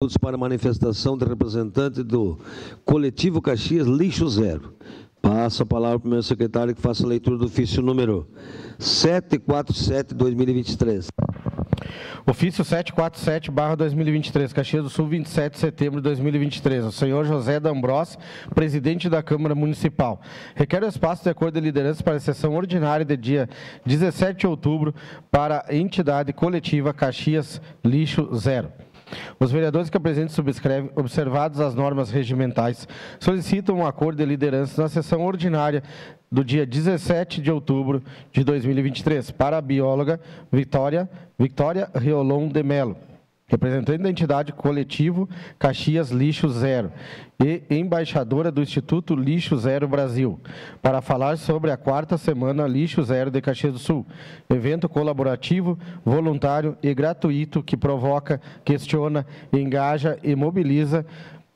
Minutos para manifestação de representante do Coletivo Caxias Lixo Zero. Passo a palavra ao primeiro secretário que faça a leitura do ofício número 747/2023. Ofício 747/2023, Caxias do Sul, 27 de setembro de 2023. O senhor José D'Ambrós, presidente da Câmara Municipal. Requer o espaço de acordo de liderança para a sessão ordinária de dia 17 de outubro para a entidade coletiva Caxias Lixo Zero. Os vereadores que apresentam e subscrevem, observadas as normas regimentais, solicitam um acordo de liderança na sessão ordinária do dia 17 de outubro de 2023 para a bióloga Victoria Riolon de Mello, representante da entidade coletivo Caxias Lixo Zero e embaixadora do Instituto Lixo Zero Brasil, para falar sobre a 4ª Semana Lixo Zero de Caxias do Sul, evento colaborativo, voluntário e gratuito que provoca, questiona, engaja e mobiliza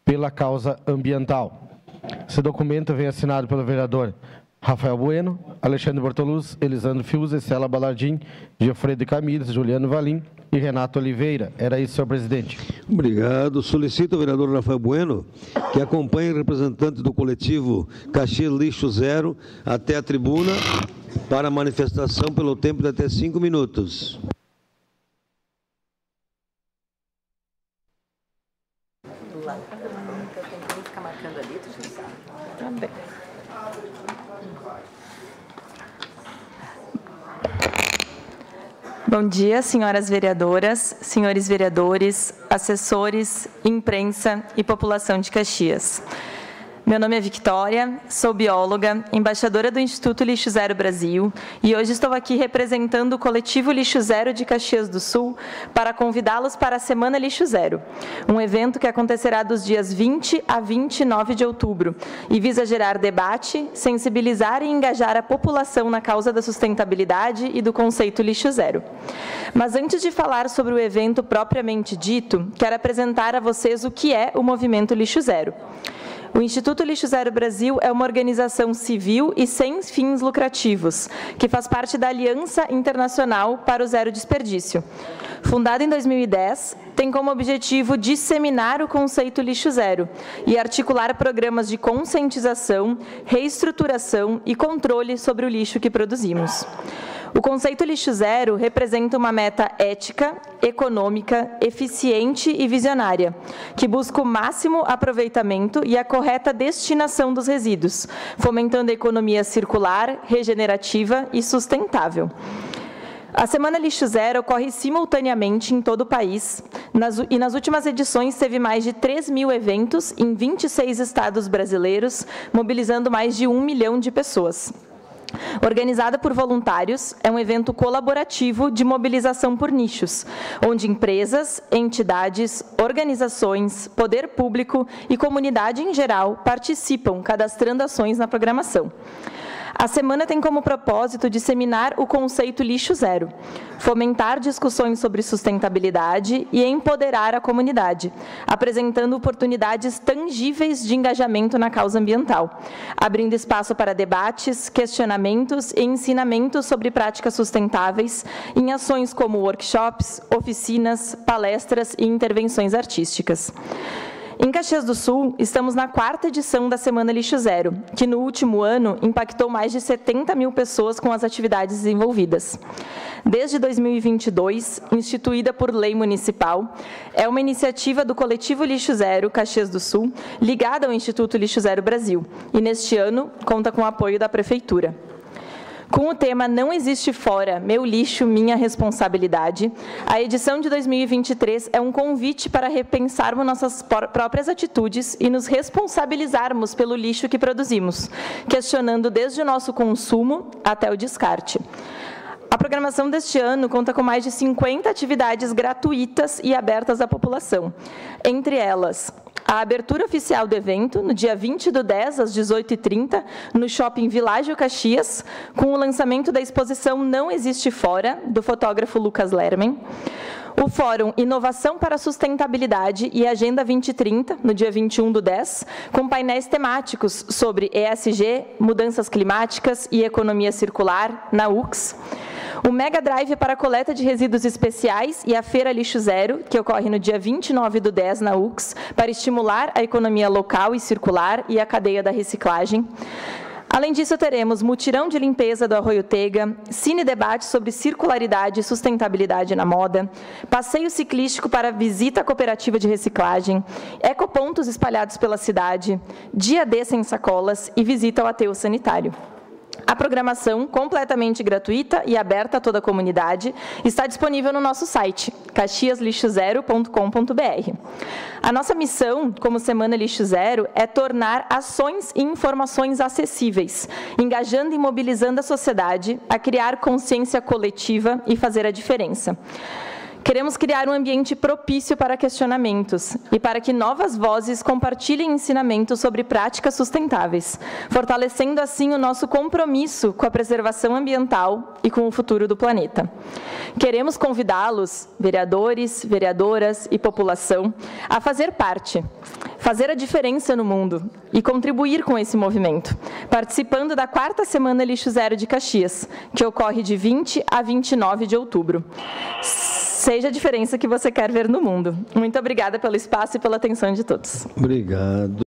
pela causa ambiental. Esse documento vem assinado pelo vereador Rafael Bueno, Alexandre Bortoluz, Elisandro Fiuza, Estela Balardim, Geofredo Camires, Juliano Valim e Renato Oliveira. Era isso, senhor presidente. Obrigado. Solicito ao vereador Rafael Bueno que acompanhe o representante do coletivo Caxias Lixo Zero até a tribuna para a manifestação pelo tempo de até 5 minutos. Bom dia, senhoras vereadoras, senhores vereadores, assessores, imprensa e população de Caxias. Meu nome é Victoria, sou bióloga, embaixadora do Instituto Lixo Zero Brasil e hoje estou aqui representando o Coletivo Lixo Zero de Caxias do Sul para convidá-los para a Semana Lixo Zero, um evento que acontecerá dos dias 20 a 29 de outubro e visa gerar debate, sensibilizar e engajar a população na causa da sustentabilidade e do conceito lixo zero. Mas antes de falar sobre o evento propriamente dito, quero apresentar a vocês o que é o Movimento Lixo Zero. O Instituto Lixo Zero Brasil é uma organização civil e sem fins lucrativos, que faz parte da Aliança Internacional para o Zero Desperdício. Fundada em 2010, tem como objetivo disseminar o conceito lixo zero e articular programas de conscientização, reestruturação e controle sobre o lixo que produzimos. O conceito lixo zero representa uma meta ética, econômica, eficiente e visionária, que busca o máximo aproveitamento e a correta destinação dos resíduos, fomentando a economia circular, regenerativa e sustentável. A Semana Lixo Zero ocorre simultaneamente em todo o país e nas últimas edições teve mais de 3.000 eventos em 26 estados brasileiros, mobilizando mais de 1 milhão de pessoas. Organizada por voluntários, é um evento colaborativo de mobilização por nichos, onde empresas, entidades, organizações, poder público e comunidade em geral participam, cadastrando ações na programação. A semana tem como propósito disseminar o conceito lixo zero, fomentar discussões sobre sustentabilidade e empoderar a comunidade, apresentando oportunidades tangíveis de engajamento na causa ambiental, abrindo espaço para debates, questionamentos e ensinamentos sobre práticas sustentáveis em ações como workshops, oficinas, palestras e intervenções artísticas. Em Caxias do Sul, estamos na 4ª edição da Semana Lixo Zero, que no último ano impactou mais de 70.000 pessoas com as atividades desenvolvidas. Desde 2022, instituída por lei municipal, é uma iniciativa do Coletivo Lixo Zero Caxias do Sul, ligada ao Instituto Lixo Zero Brasil, e neste ano conta com o apoio da Prefeitura. Com o tema Não Existe Fora, Meu Lixo, Minha Responsabilidade, a edição de 2023 é um convite para repensarmos nossas próprias atitudes e nos responsabilizarmos pelo lixo que produzimos, questionando desde o nosso consumo até o descarte. A programação deste ano conta com mais de 50 atividades gratuitas e abertas à população, entre elas a abertura oficial do evento, no dia 20/10, às 18h30, no Shopping Világio Caxias, com o lançamento da exposição Não Existe Fora, do fotógrafo Lucas Lerman. O Fórum Inovação para a Sustentabilidade e Agenda 2030, no dia 21/10, com painéis temáticos sobre ESG, mudanças climáticas e economia circular, na UX. O Mega Drive para a coleta de resíduos especiais e a Feira Lixo Zero, que ocorre no dia 29/10 na UX, para estimular a economia local e circular e a cadeia da reciclagem. Além disso, teremos mutirão de limpeza do Arroio Tega, cine debate sobre circularidade e sustentabilidade na moda, passeio ciclístico para visita à cooperativa de reciclagem, ecopontos espalhados pela cidade, dia D sem sacolas e visita ao aterro sanitário. A programação, completamente gratuita e aberta a toda a comunidade, está disponível no nosso site, caxiaslixozero.com.br. A nossa missão, como Semana Lixo Zero, é tornar ações e informações acessíveis, engajando e mobilizando a sociedade a criar consciência coletiva e fazer a diferença. Queremos criar um ambiente propício para questionamentos e para que novas vozes compartilhem ensinamentos sobre práticas sustentáveis, fortalecendo assim o nosso compromisso com a preservação ambiental e com o futuro do planeta. Queremos convidá-los, vereadores, vereadoras e população, a fazer parte, fazer a diferença no mundo e contribuir com esse movimento, participando da 4ª Semana Lixo Zero de Caxias, que ocorre de 20 a 29 de outubro. Seja a diferença que você quer ver no mundo. Muito obrigada pelo espaço e pela atenção de todos. Obrigado.